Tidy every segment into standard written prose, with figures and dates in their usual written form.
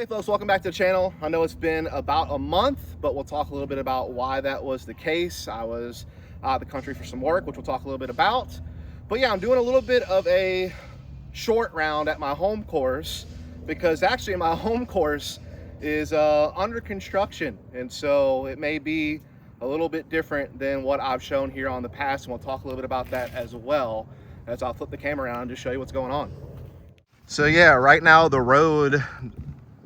Hey folks, welcome back to the channel. I know it's been about a month, but we'll talk a little bit about why that was the case. I was out of the country for some work, which we'll talk a little bit about. But yeah, I'm doing a little bit of a short round at my home course because actually my home course is under construction. And so it may be a little bit different than what I've shown here on the past. And we'll talk a little bit about that as well as I'll flip the camera around and just show you what's going on. So yeah, right now the road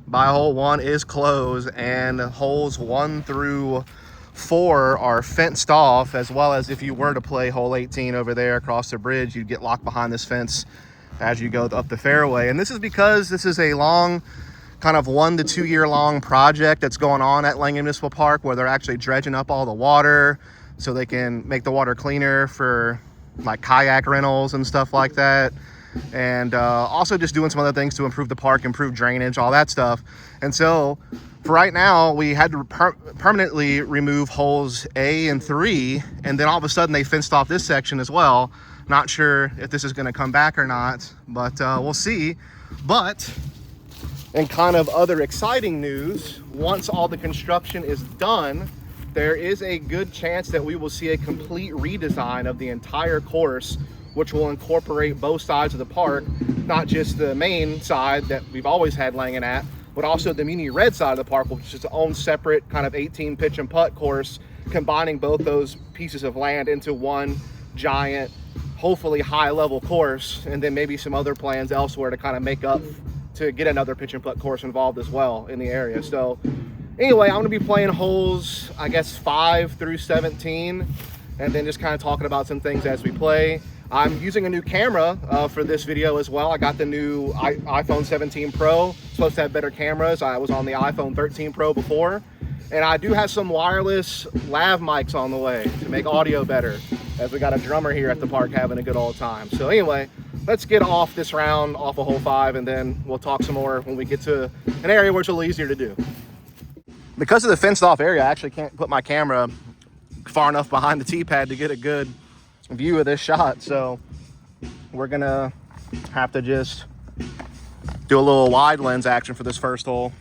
by hole 1 is closed and holes 1 through 4 are fenced off, as well as if you were to play hole 18 over there across the bridge, you'd get locked behind this fence as you go up the fairway. And this is because this is a long, kind of 1 to 2 year long project that's going on at Langham Municipal Park, where they're actually dredging up all the water so they can make the water cleaner for like kayak rentals and stuff like that. And also just doing some other things to improve the park, improve drainage, all that stuff. And so for right now, we had to permanently remove holes A and 3, and then all of a sudden they fenced off this section as well. Not sure if this is going to come back or not, but we'll see. But in kind of other exciting news, once all the construction is done, there is a good chance that we will see a complete redesign of the entire course, which will incorporate both sides of the park, not just the main side that we've always had Langham at, but also the Muni Red side of the park, which is its own separate kind of 18 pitch and putt course, combining both those pieces of land into one giant, hopefully high level course, and then maybe some other plans elsewhere to kind of make up to get another pitch and putt course involved as well in the area. So anyway, I'm gonna be playing holes, I guess 5 through 17, and then just kind of talking about some things as we play. I'm using a new camera for this video as well. I got the new iPhone 17 Pro. It's supposed to have better cameras. I was on the iPhone 13 Pro before. And I do have some wireless lav mics on the way to make audio better, as we got a drummer here at the park having a good old time. So anyway, let's get off this round, off of hole 5, and then we'll talk some more when we get to an area where it's a little easier to do. Because of the fenced off area, I actually can't put my camera far enough behind the tee pad to get a good view of this shot, so we're gonna have to just do a little wide lens action for this first hole.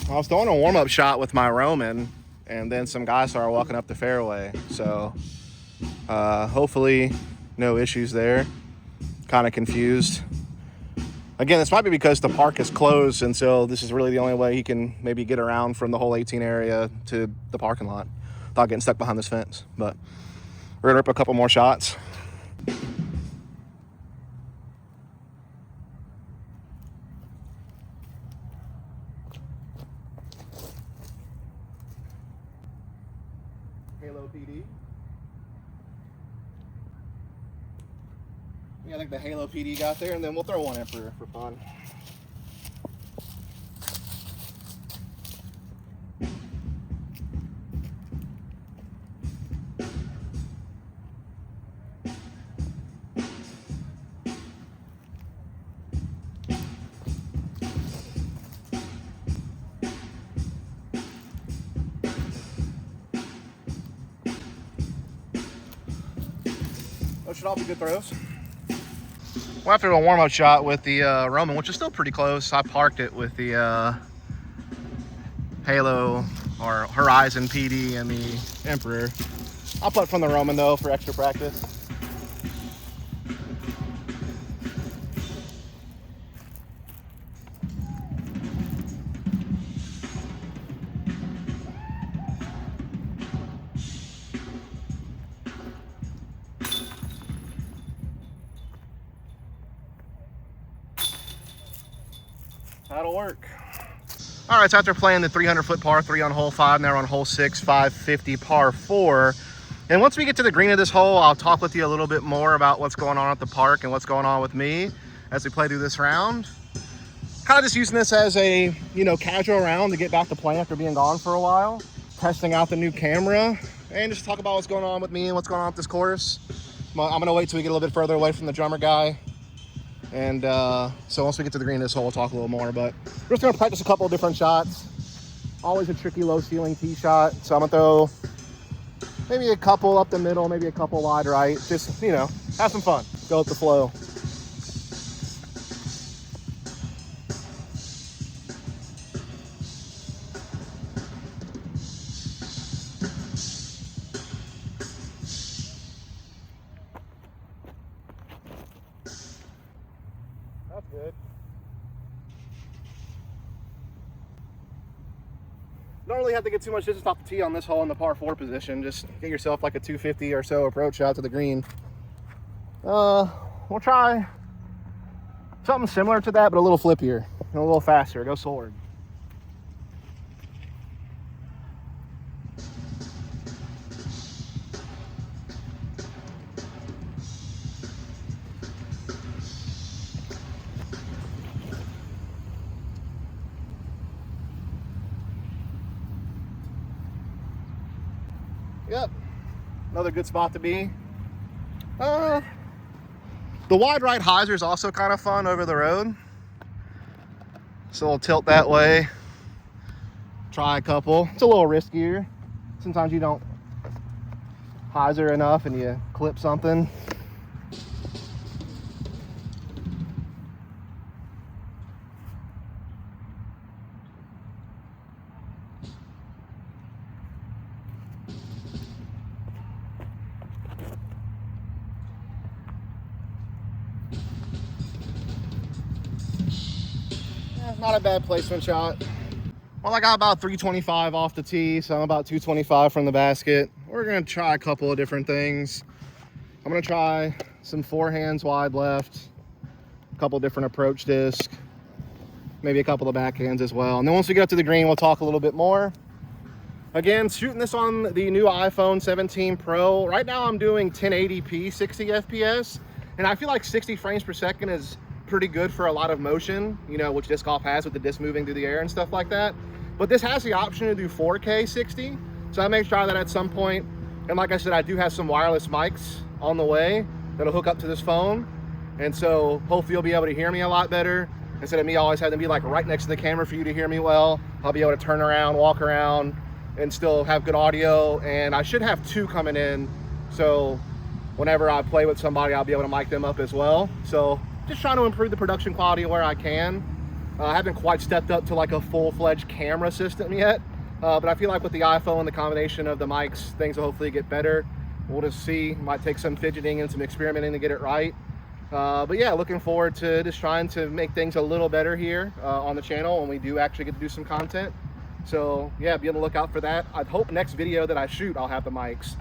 I was throwing a warm-up shot with my Roman, and then some guys started walking up the fairway. So hopefully no issues there. Kind of confused. Again, this might be because the park is closed, and so this is really the only way he can maybe get around from the hole 18 area to the parking lot without getting stuck behind this fence. But we're gonna rip a couple more shots. Halo PD. Yeah, I think the Halo PD got there, and then we'll throw one in for fun. Those should all be good throws. Well, after a warm-up shot with the Roman, which is still pretty close, I parked it with the Halo or Horizon PD and the Emperor. I'll putt from the Roman though for extra practice. That'll work. All right, so after playing the 300-foot par 3 on hole 5, now we're on hole 6, 550 par 4. And once we get to the green of this hole, I'll talk with you a little bit more about what's going on at the park and what's going on with me as we play through this round. Kind of just using this as a, you know, casual round to get back to playing after being gone for a while. Testing out the new camera and just talk about what's going on with me and what's going on with this course. I'm gonna wait till we get a little bit further away from the drummer guy. And so once we get to the green of this hole, we'll talk a little more, but we're just gonna practice a couple of different shots. Always a tricky low ceiling tee shot. So I'm gonna throw maybe a couple up the middle, maybe a couple wide right. Just, you know, have some fun. Go with the flow. That's good. Don't really have to get too much distance off the tee on this hole in the par 4 position. Just get yourself like a 250 or so approach shot to the green. We'll try something similar to that, but a little flippier and a little faster. Go sword. Yep, another good spot to be. The wide right hyzer is also kind of fun over the road. So we'll tilt that way. Try a couple. It's a little riskier. Sometimes you don't hyzer enough and you clip something. Not a bad placement shot. Well, I got about 325 off the tee, so I'm about 225 from the basket. We're gonna try a couple of different things. I'm gonna try some forehands wide left, a couple different approach discs, maybe a couple of backhands as well. And then once we get up to the green, we'll talk a little bit more. Again, shooting this on the new iPhone 17 Pro. Right now I'm doing 1080p, 60 FPS, and I feel like 60 frames per second is pretty good for a lot of motion, you know, which disc golf has with the disc moving through the air and stuff like that. But this has the option to do 4K 60, so I may try that at some point. And like I said, I do have some wireless mics on the way that'll hook up to this phone, and so hopefully you'll be able to hear me a lot better instead of me always having to be like right next to the camera for you to hear me well. I'll be able to turn around, walk around, and still have good audio. And I should have 2 coming in, so whenever I play with somebody, I'll be able to mic them up as well. So just trying to improve the production quality where I can. I haven't quite stepped up to like a full-fledged camera system yet, but I feel like with the iPhone, the combination of the mics, things will hopefully get better. We'll just see. Might take some fidgeting and some experimenting to get it right. But yeah, looking forward to just trying to make things a little better here on the channel when we do actually get to do some content. So yeah, be on the lookout for that. I hope next video that I shoot, I'll have the mics,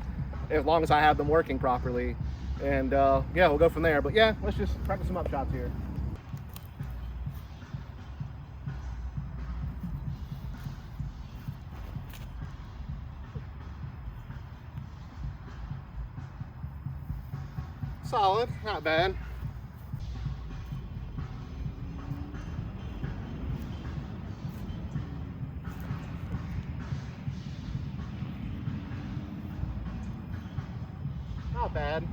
as long as I have them working properly. And yeah, we'll go from there. But yeah, let's just practice some up shots here. Solid, not bad. Not bad.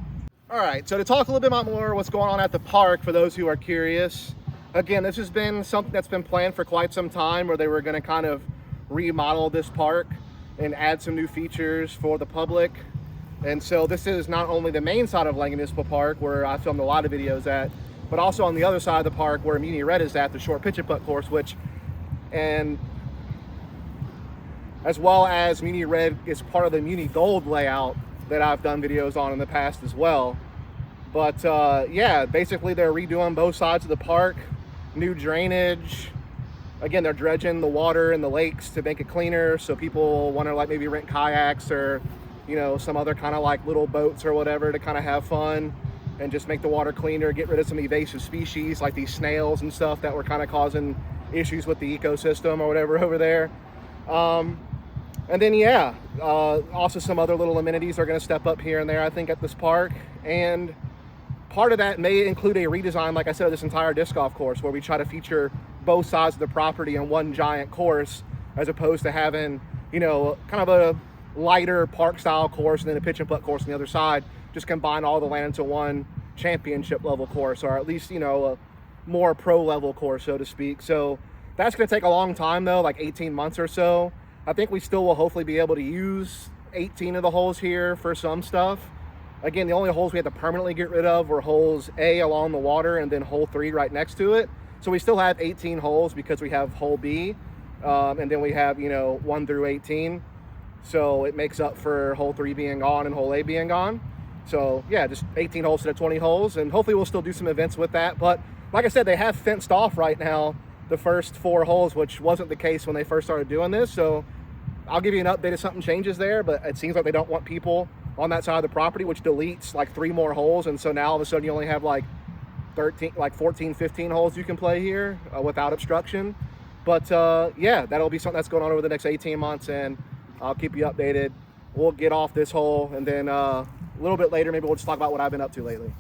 All right, so to talk a little bit more what's going on at the park for those who are curious. Again, this has been something that's been planned for quite some time, where they were going to kind of remodel this park and add some new features for the public. And so this is not only the main side of Langley Municipal Park, where I filmed a lot of videos at, but also on the other side of the park where Mouret is at, the short pitch and putt course, and as well as Mouret is part of the Muni Gold layout that I've done videos on in the past as well. But yeah, basically they're redoing both sides of the park, new drainage. Again, they're dredging the water in the lakes to make it cleaner, so people want to like maybe rent kayaks or, you know, some other kind of like little boats or whatever to kind of have fun and just make the water cleaner, get rid of some invasive species like these snails and stuff that were kind of causing issues with the ecosystem or whatever over there. And then, yeah, also some other little amenities are going to step up here and there, I think, at this park. And part of that may include a redesign, like I said, of this entire disc golf course, where we try to feature both sides of the property in one giant course, as opposed to having, you know, kind of a lighter park style course and then a pitch and putt course on the other side. Just combine all the land into one championship level course, or at least, you know, a more pro level course, so to speak. So that's going to take a long time, though, like 18 months or so. I think we still will hopefully be able to use 18 of the holes here for some stuff. Again, the only holes we had to permanently get rid of were holes A along the water and then hole 3 right next to it. So we still have 18 holes because we have hole B, and then we have, you know, 1 through 18. So it makes up for hole 3 being gone and hole A being gone. So yeah, just 18 holes instead of 20 holes, and hopefully we'll still do some events with that. But like I said, they have fenced off right now the first 4 holes, which wasn't the case when they first started doing this. So I'll give you an update if something changes there, but it seems like they don't want people on that side of the property, which deletes like 3 more holes. And so now all of a sudden you only have like 14, 15 holes you can play here without obstruction. But yeah, that'll be something that's going on over the next 18 months, and I'll keep you updated. We'll get off this hole, and then a little bit later, maybe we'll just talk about what I've been up to lately.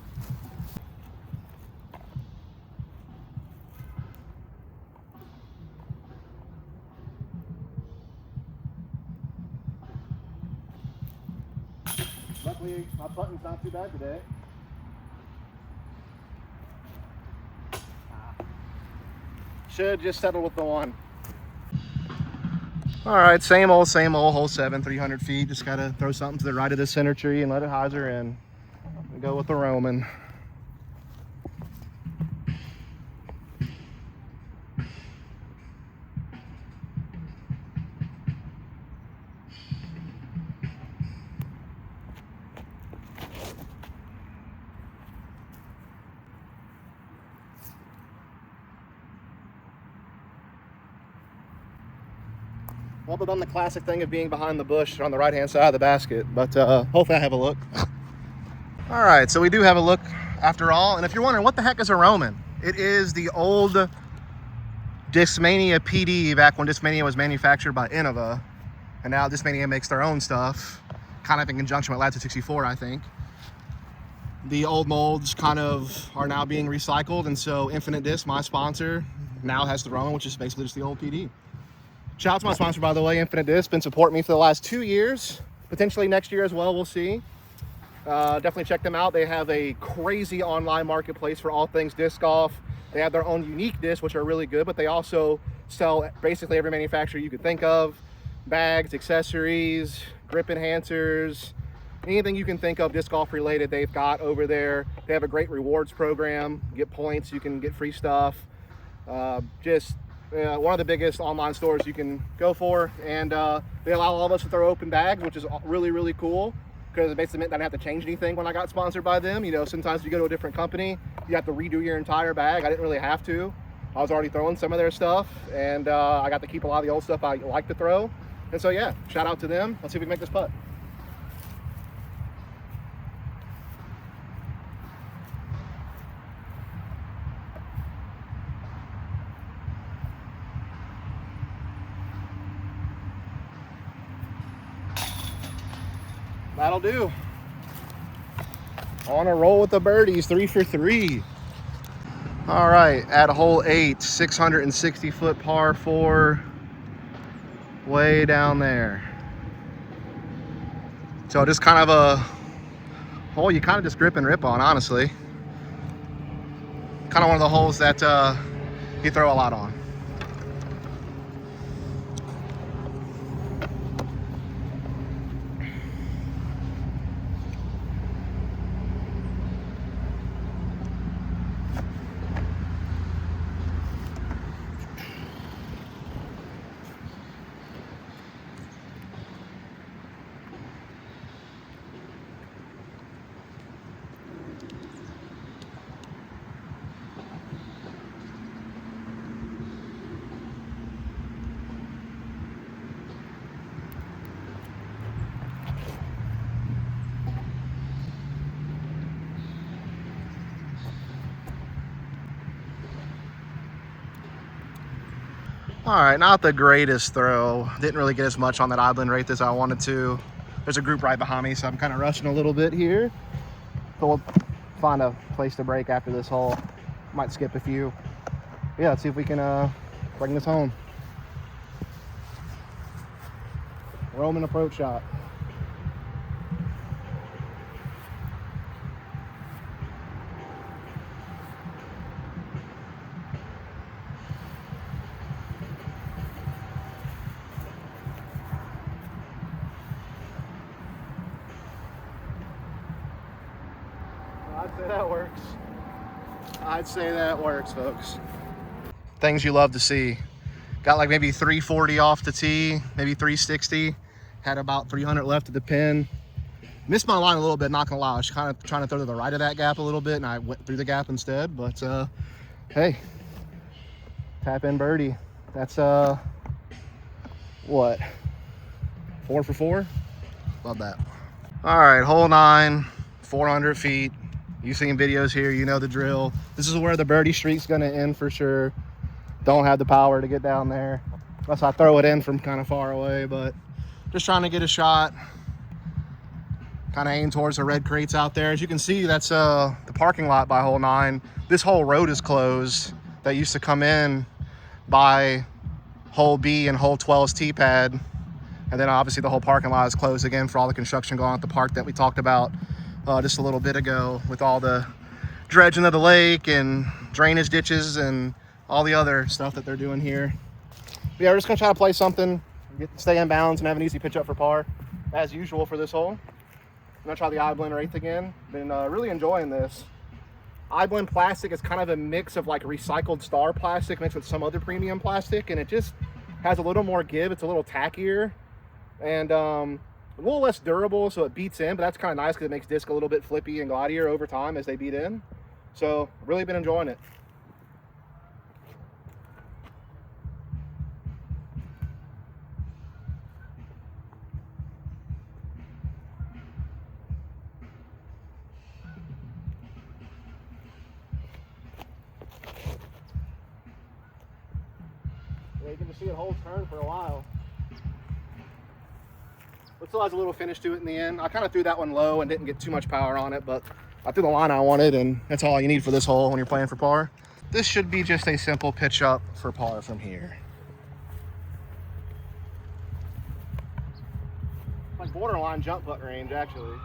Luckily, my putting's not too bad today. Should just settle with the 1. All right, same old, hole 7, 300 feet. Just gotta throw something to the right of the center tree and let it hyzer in. And go with the Roman. Well, they've done the classic thing of being behind the bush on the right-hand side of the basket, but hopefully I have a look. All right, so we do have a look after all. And if you're wondering, what the heck is a Roman? It is the old Discmania PD back when Discmania was manufactured by Innova. And now Discmania makes their own stuff, kind of in conjunction with Latitude 64, I think. The old molds kind of are now being recycled, and so Infinite Disc, my sponsor, now has the Roman, which is basically just the old PD. Shout out to my sponsor, by the way, Infinite Disc. Been supporting me for the last 2 years, potentially next year as well, we'll see. Definitely check them out. They have a crazy online marketplace for all things disc golf. They have their own unique discs, which are really good, but they also sell basically every manufacturer you could think of. Bags, accessories, grip enhancers, anything you can think of disc golf related, they've got over there. They have a great rewards program. Get points, you can get free stuff. One of the biggest online stores you can go for, and they allow all of us to throw open bags, which is really, really cool, because it basically meant that I didn't have to change anything when I got sponsored by them. You know, sometimes you go to a different company, you have to redo your entire bag. I didn't really have to. I was already throwing some of their stuff, and I got to keep a lot of the old stuff I like to throw. And so yeah, shout out to them. Let's see if we can make this putt. That'll do. On a roll with the birdies, 3 for 3. All right, at hole 8, 660-foot par 4, way down there. So just kind of a hole you kind of just grip and rip on, honestly. Kind of one of the holes that you throw a lot on. All right, not the greatest throw. Didn't really get as much on that idling rate as I wanted to. There's a group right behind me, so I'm kind of rushing a little bit here. So we'll find a place to break after this hole. Might skip a few. Yeah, let's see if we can bring this home. Roman approach shot. I'd say that works. I'd say that works, folks. Things you love to see. Got like maybe 340 off the tee, maybe 360. Had about 300 left at the pin. Missed my line a little bit, not gonna lie. I was kind of trying to throw to the right of that gap a little bit, and I went through the gap instead. But hey, tap in birdie. That's what, 4 for 4? Love that. All right, hole 9, 400 feet. You've seen videos here, you know the drill. This is where the birdie streak's gonna end for sure. Don't have the power to get down there unless I throw it in from kind of far away, but just trying to get a shot. Kind of aim towards the red crates out there. As you can see, that's the parking lot by hole 9. This whole road is closed. That used to come in by hole B and hole 12's tee pad. And then obviously the whole parking lot is closed again for all the construction going on at the park that we talked about just a little bit ago, with all the dredging of the lake and drainage ditches and all the other stuff that they're doing here. But yeah, we're just gonna try to play something, stay in bounds, and have an easy pitch up for par, as usual for this hole. I'm gonna try the I-blend Wraith again. Been really enjoying this. I-blend plastic is kind of a mix of like recycled Star plastic mixed with some other premium plastic, and it just has a little more give. It's a little tackier and a little less durable, so it beats in, but that's kind of nice because it makes disc a little bit flippy and glidier over time as they beat in. So really been enjoying it. Yeah, you can just see it hold turn for a while. But still has a little finish to it in the end. I kind of threw that one low and didn't get too much power on it, but I threw the line I wanted, and that's all you need for this hole when you're playing for par. This should be just a simple pitch up for par from here. Like borderline jump putt range, actually.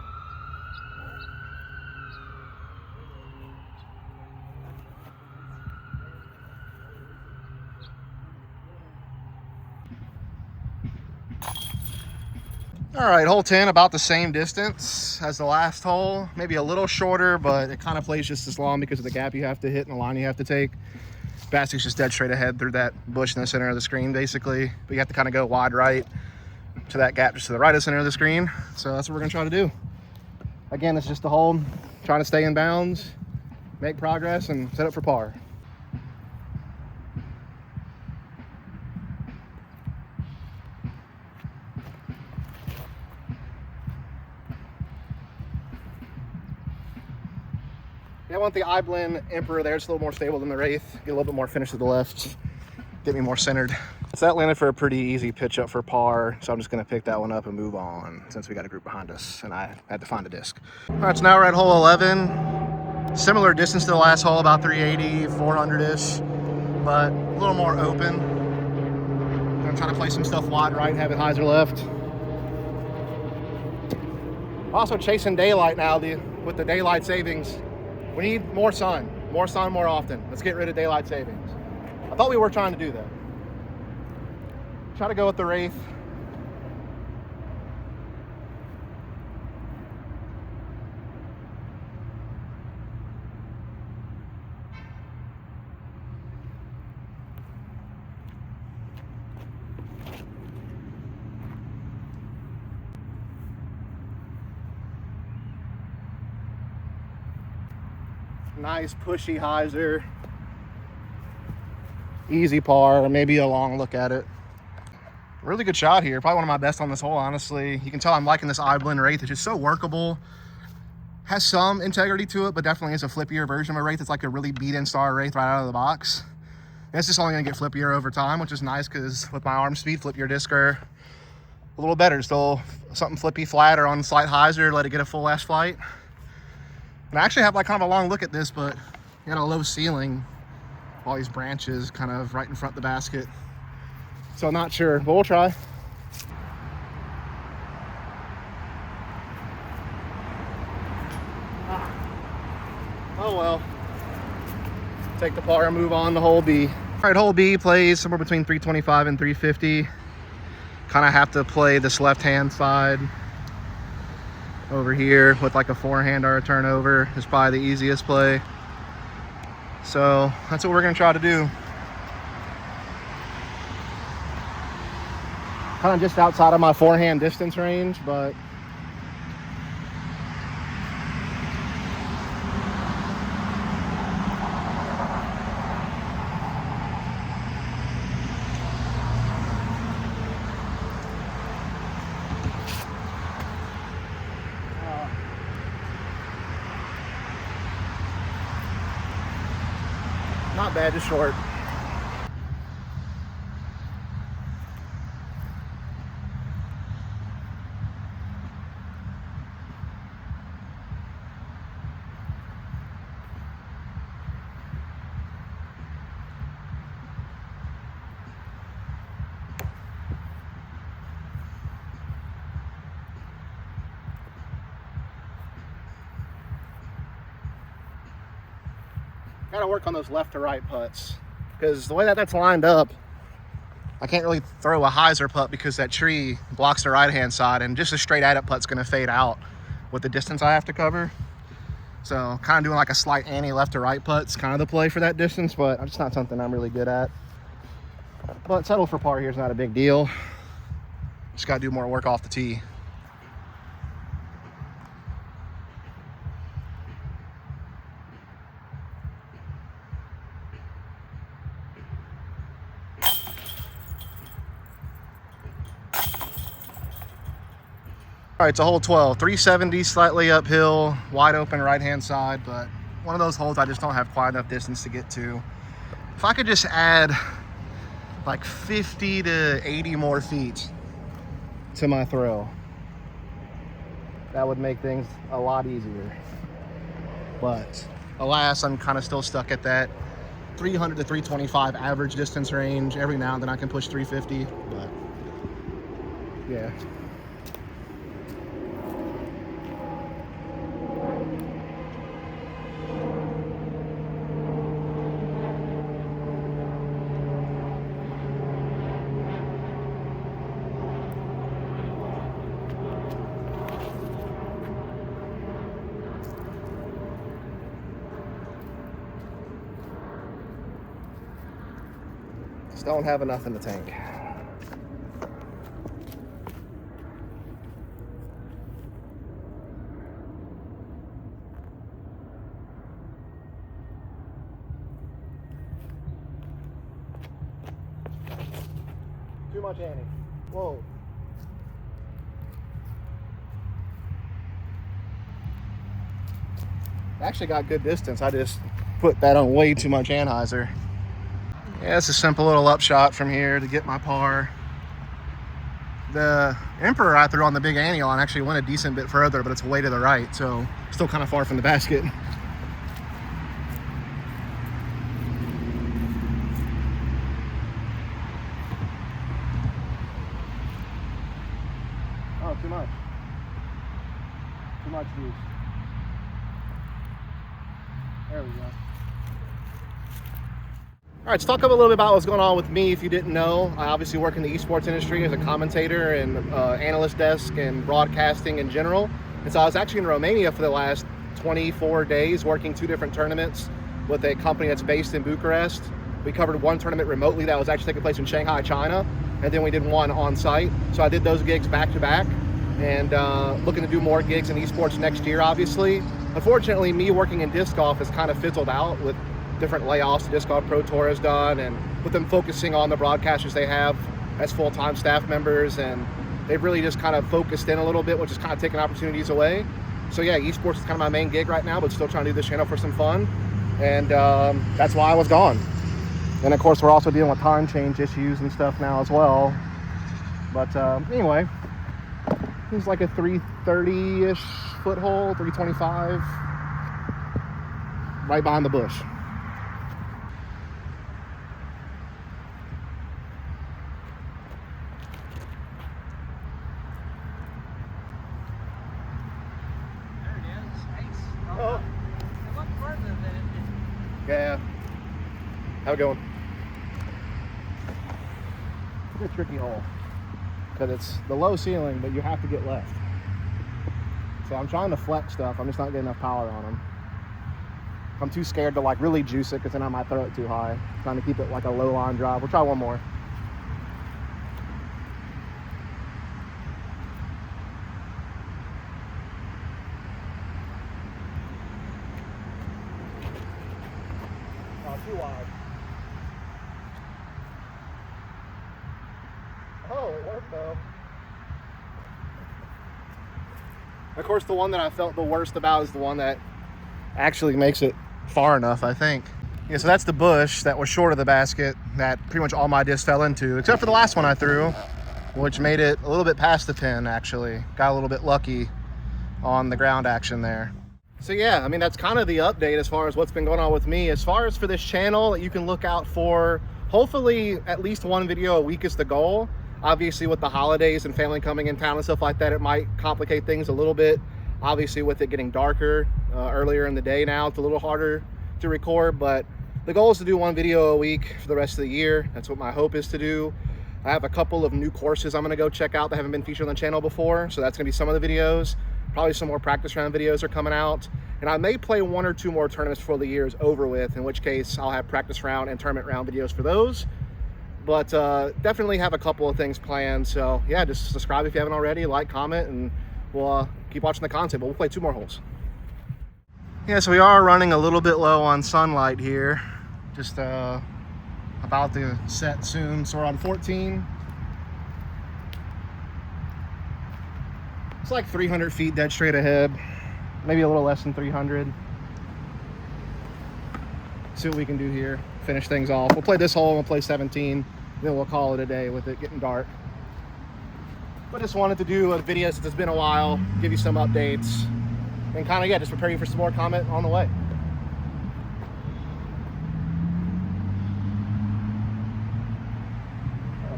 All right, hole 10, about the same distance as the last hole. Maybe a little shorter, but it kind of plays just as long because of the gap you have to hit and the line you have to take. Bastic's just dead straight ahead through that bush in the center of the screen, basically. But you have to kind of go wide right to that gap just to the right of the center of the screen. So that's what we're gonna try to do. Again, it's just a hole, trying to stay in bounds, make progress, and set up for par. I want the I-blend Emperor there. It's a little more stable than the Wraith. Get a little bit more finish to the left. Get me more centered. So that landed for a pretty easy pitch up for par. So I'm just going to pick that one up and move on since we got a group behind us and I had to find a disc. All right, so now we're at hole 11. Similar distance to the last hole, about 380, 400-ish, but a little more open. I'm trying to play some stuff wide right, have it hyzer left. Also chasing daylight now with the daylight savings. We need more sun more often. Let's get rid of daylight savings. I thought we were trying to do that. Try to go with the Wraith. Nice pushy hyzer. Easy par, or maybe a long look at it. Really good shot here. Probably one of my best on this hole, honestly. You can tell I'm liking this I-blend Wraith. It's just so workable. Has some integrity to it, but definitely is a flippier version of a Wraith. It's like a really beat-in star Wraith right out of the box. And it's just only gonna get flippier over time, which is nice because with my arm speed, flip your disc are a little better. Still something flippy flat or on slight hyzer, let it get a full ash flight. And I actually have like kind of a long look at this, but you got a low ceiling, all these branches kind of right in front of the basket. So I'm not sure, but we'll try. Oh well. Take the par and move on to hole B. All right, hole B plays somewhere between 325 and 350. Kind of have to play this left-hand side over here with like a forehand or a turnover is probably the easiest play. So that's what we're gonna try to do. Kind of just outside of my forehand distance range, but not bad, just short. Gotta work on those left to right putts because the way that that's lined up, I can't really throw a hyzer putt because that tree blocks the right hand side, and just a straight at it putt's gonna fade out with the distance I have to cover. So kind of doing like a slight ante left to right putt's kind of the play for that distance, but it's not something I'm really good at. But settle for par here is not a big deal. Just gotta do more work off the tee. All right, it's a hole 12, 370, slightly uphill, wide open right-hand side, but one of those holes I just don't have quite enough distance to get to. If I could just add like 50 to 80 more feet to my throw, that would make things a lot easier. But alas, I'm kind of still stuck at that 300 to 325 average distance range. Every now and then I can push 350, but yeah. Just don't have enough in the tank. Too much ante. Whoa. Actually got good distance. I just put that on way too much anhyzer. Yeah, it's a simple little upshot from here to get my par. The Emperor I threw on the big ante line actually went a decent bit further, but it's way to the right, so still kind of far from the basket. Oh, too much. Too much juice. There we go. All right, let's talk a little bit about what's going on with me. If you didn't know, I obviously work in the esports industry as a commentator and analyst desk and broadcasting in general. And so I was actually in Romania for the last 24 days working 2 different tournaments with a company that's based in Bucharest. We covered one tournament remotely that was actually taking place in Shanghai, China, and then we did one on site. So I did those gigs back to back, and looking to do more gigs in esports next year, obviously. Unfortunately, me working in disc golf has kind of fizzled out with different layoffs the Disc Golf Pro Tour has done, and with them focusing on the broadcasters they have as full-time staff members, and they've really just kind of focused in a little bit, which is kind of taking opportunities away. So yeah, esports is kind of my main gig right now, but still trying to do this channel for some fun, and that's why I was gone. And of course, we're also dealing with time change issues and stuff now as well. But anyway, it's like a 330-ish foot hole, 325, right behind the bush. There it is. Nice. Oh. It looked further than it did. Yeah. How it going? It's a tricky hole because it's the low ceiling, but you have to get left. So I'm trying to flex stuff. I'm just not getting enough power on them. I'm too scared to like really juice it because then I might throw it too high. Trying to keep it like a low line drive. We'll try one more. Oh, too wide. Oh, it worked though. Of course, the one that I felt the worst about is the one that actually makes it far enough, I think. Yeah, so that's the bush that was short of the basket that pretty much all my discs fell into, except for the last one I threw, which made it a little bit past the pin, actually. Got a little bit lucky on the ground action there. So yeah, I mean, that's kind of the update as far as what's been going on with me. As far as for this channel, you can look out for hopefully at least one video a week is the goal. Obviously, with the holidays and family coming in town and stuff like that, it might complicate things a little bit. Obviously, with it getting darker earlier in the day now, it's a little harder to record, but the goal is to do one video a week for the rest of the year. That's what my hope is to do. I have a couple of new courses I'm gonna go check out that haven't been featured on the channel before, so that's gonna be some of the videos. Probably some more practice round videos are coming out, and I may play one or two more tournaments before the year is over with, in which case I'll have practice round and tournament round videos for those. But definitely have a couple of things planned. So yeah, just subscribe if you haven't already, like, comment, and we'll keep watching the content, but we'll play two more holes. Yeah, so we are running a little bit low on sunlight here. Just about to set soon. So we're on 14. It's like 300 feet dead straight ahead. Maybe a little less than 300. See what we can do here. Finish things off. We'll play this hole and we'll play 17. Then we'll call it a day with it getting dark. But just wanted to do a video since it's been a while, give you some updates, and kind of, yeah, just prepare you for some more comment on the way.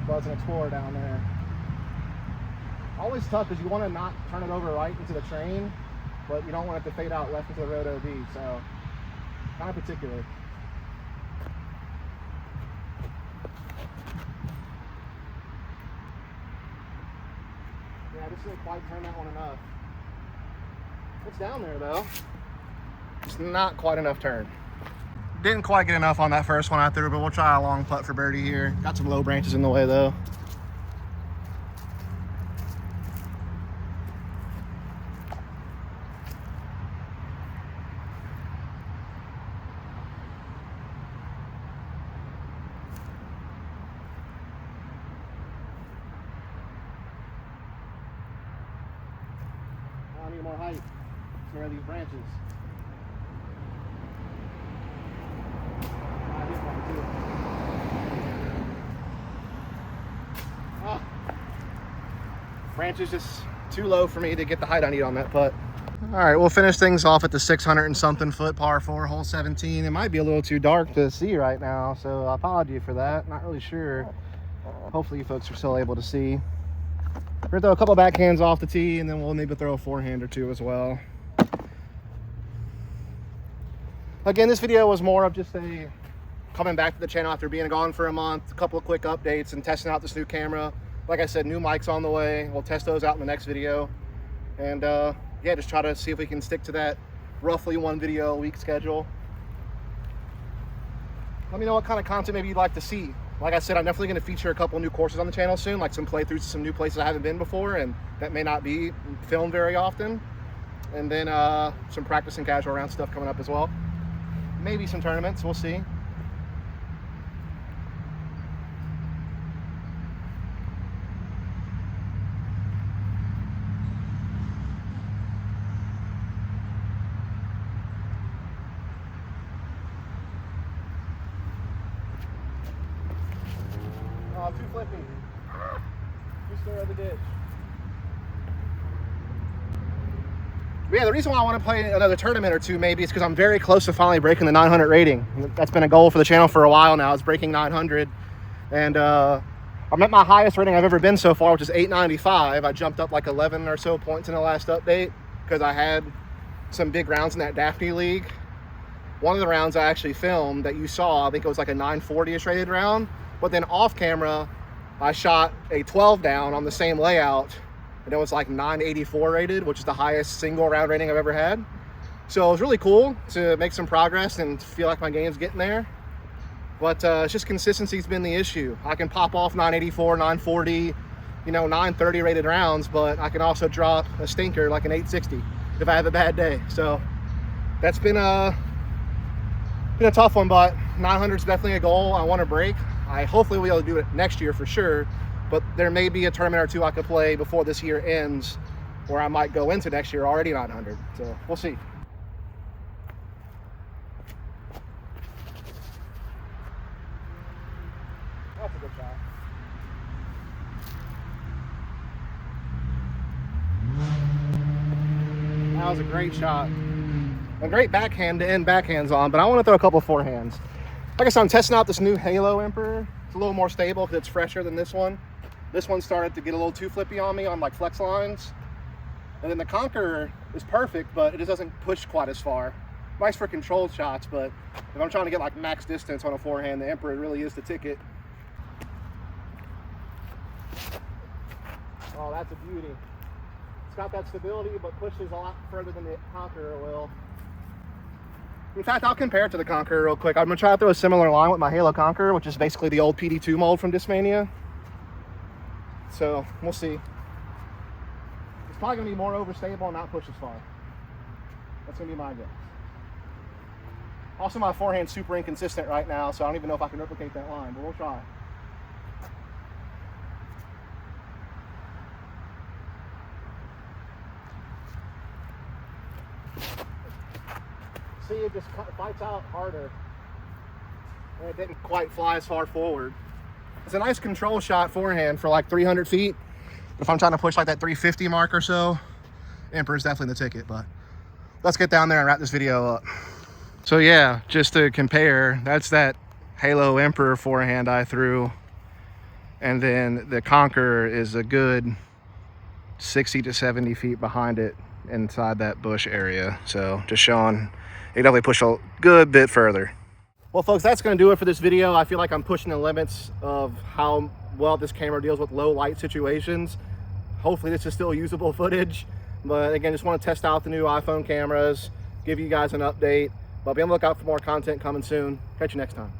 Buzzing Explorer down there. Always tough because you want to not turn it over right into the train, but you don't want it to fade out left into the road OB, so kind of particular. Yeah, I just didn't quite turn that one enough. It's down there though. It's not quite enough turn. Didn't quite get enough on that first one I threw, but we'll try a long putt for birdie here. Got some low branches in the way though. I need more height. Where are these branches? I hit one too. Oh. Branches just too low for me to get the height I need on that putt. All right, we'll finish things off at the 600 and something foot par 4, hole 17. It might be a little too dark to see right now, so I apologize for that. Not really sure. Hopefully you folks are still able to see. We're gonna throw a couple backhands off the tee, and then we'll maybe throw a forehand or two as well. Again, this video was more of just a coming back to the channel after being gone for a month, a couple of quick updates and testing out this new camera. Like I said, new mics on the way. We'll test those out in the next video. And yeah, just try to see if we can stick to that roughly one video a week schedule. Let me know what kind of content maybe you'd like to see. Like I said, I'm definitely going to feature a couple new courses on the channel soon, like some playthroughs to some new places I haven't been before and that may not be filmed very often. And then some practice and casual round stuff coming up as well. Maybe some tournaments, we'll see. No, too flippy. Too scared of the ditch. But yeah, the reason why I want to play another tournament or two maybe is because I'm very close to finally breaking the 900 rating. That's been a goal for the channel for a while now, is breaking 900. And I'm at my highest rating I've ever been so far, which is 895. I jumped up like 11 or so points in the last update because I had some big rounds in that Daphne League. One of the rounds I actually filmed that you saw, I think it was like a 940-ish rated round. But then off camera, I shot a 12 down on the same layout, and it was like 984 rated, which is the highest single round rating I've ever had. So it was really cool to make some progress and feel like my game's getting there. But it's just consistency's been the issue. I can pop off 984, 940, you know, 930 rated rounds, but I can also drop a stinker like an 860 if I have a bad day. So that's been a tough one, but 900 is definitely a goal I want to break. I hopefully will be able to do it next year for sure, but there may be a tournament or two I could play before this year ends where I might go into next year already 900. So we'll see. That's a good shot. That was a great shot. A great backhand to end backhands on, but I want to throw a couple forehands. Like I said, I'm testing out this new Halo Emperor. It's a little more stable because it's fresher than this one. This one started to get a little too flippy on me on like flex lines. And then the Conqueror is perfect, but it just doesn't push quite as far. Nice for controlled shots, but if I'm trying to get like max distance on a forehand, the Emperor really is the ticket. Oh, that's a beauty. It's got that stability, but pushes a lot further than the Conqueror will. In fact, I'll compare it to the Conqueror real quick. I'm gonna try to throw a similar line with my Halo Conqueror, which is basically the old PD2 mold from Discmania. So we'll see. It's probably gonna be more overstable and not push as far. That's gonna be my guess. Also, my forehand's super inconsistent right now, so I don't even know if I can replicate that line, but we'll try. See, it just fights out harder, and it didn't quite fly as far forward. It's a nice control shot forehand for like 300 feet. If I'm trying to push like that 350 mark or so, Emperor's definitely the ticket, but let's get down there and wrap this video up. So yeah, just to compare, that's that Halo Emperor forehand I threw, and then the Conqueror is a good 60 to 70 feet behind it inside that bush area. So just showing it definitely pushed a good bit further. Well folks, that's going to do it for this video. I feel like I'm pushing the limits of how well this camera deals with low light situations. Hopefully this is still usable footage, but again, just want to test out the new iPhone cameras, give you guys an update, but be on the lookout for more content coming soon. Catch you next time.